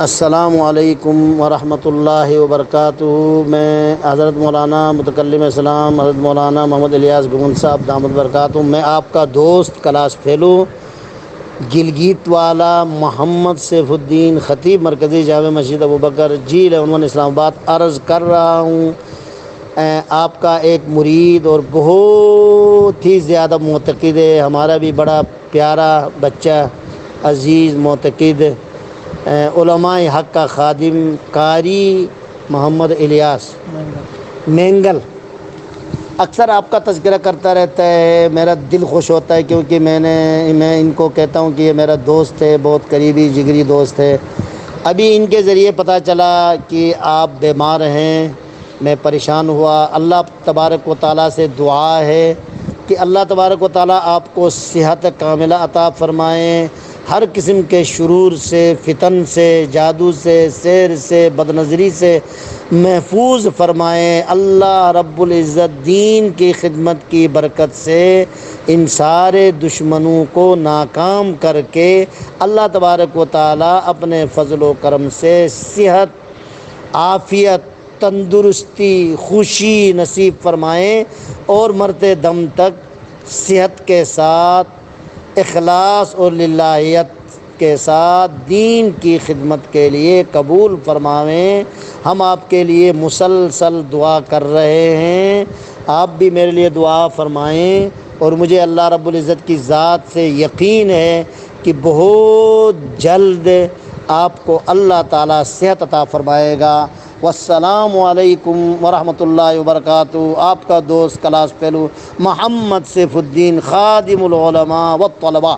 السلام علیکم ورحمۃ اللہ وبرکاتہ۔ میں حضرت مولانا متکلم اسلام حضرت مولانا محمد الیاس گگن صاحب دامت برکاتہ، میں آپ کا دوست کلاس فیلو گلگت والا محمد سیف الدین خطیب مرکزی جامع مسجد ابوبکر جیل عنوان اسلام آباد عرض کر رہا ہوں۔ آپ کا ایک مرید اور بہت ہی زیادہ معتقد ہے، ہمارا بھی بڑا پیارا بچہ عزیز معتقد علماء حق کا خادم قاری محمد الیاس مینگل اکثر آپ کا تذکرہ کرتا رہتا ہے۔ میرا دل خوش ہوتا ہے کیونکہ میں ان کو کہتا ہوں کہ یہ میرا دوست ہے، بہت قریبی جگری دوست ہے۔ ابھی ان کے ذریعے پتہ چلا کہ آپ بیمار ہیں، میں پریشان ہوا۔ اللہ تبارک و تعالیٰ سے دعا ہے کہ اللہ تبارک و تعالیٰ آپ کو صحت کاملہ عطا فرمائیں، ہر قسم کے شرور سے، فتن سے، جادو سے، سحر سے، بد نظری سے محفوظ فرمائیں۔ اللہ رب العزت دین کی خدمت کی برکت سے ان سارے دشمنوں کو ناکام کر کے اللہ تبارک و تعالیٰ اپنے فضل و کرم سے صحت، عافیت، تندرستی، خوشی نصیب فرمائیں اور مرتے دم تک صحت کے ساتھ اخلاص اور للہیت کے ساتھ دین کی خدمت کے لیے قبول فرمائیں۔ ہم آپ کے لیے مسلسل دعا کر رہے ہیں، آپ بھی میرے لیے دعا فرمائیں، اور مجھے اللہ رب العزت کی ذات سے یقین ہے کہ بہت جلد آپ کو اللہ تعالیٰ صحت عطا فرمائے گا۔ والسلام علیکم ورحمۃ اللہ وبرکاتہ۔ آپ کا دوست کلاس فیلو محمد سیف الدین خادم العلماء والطلباء۔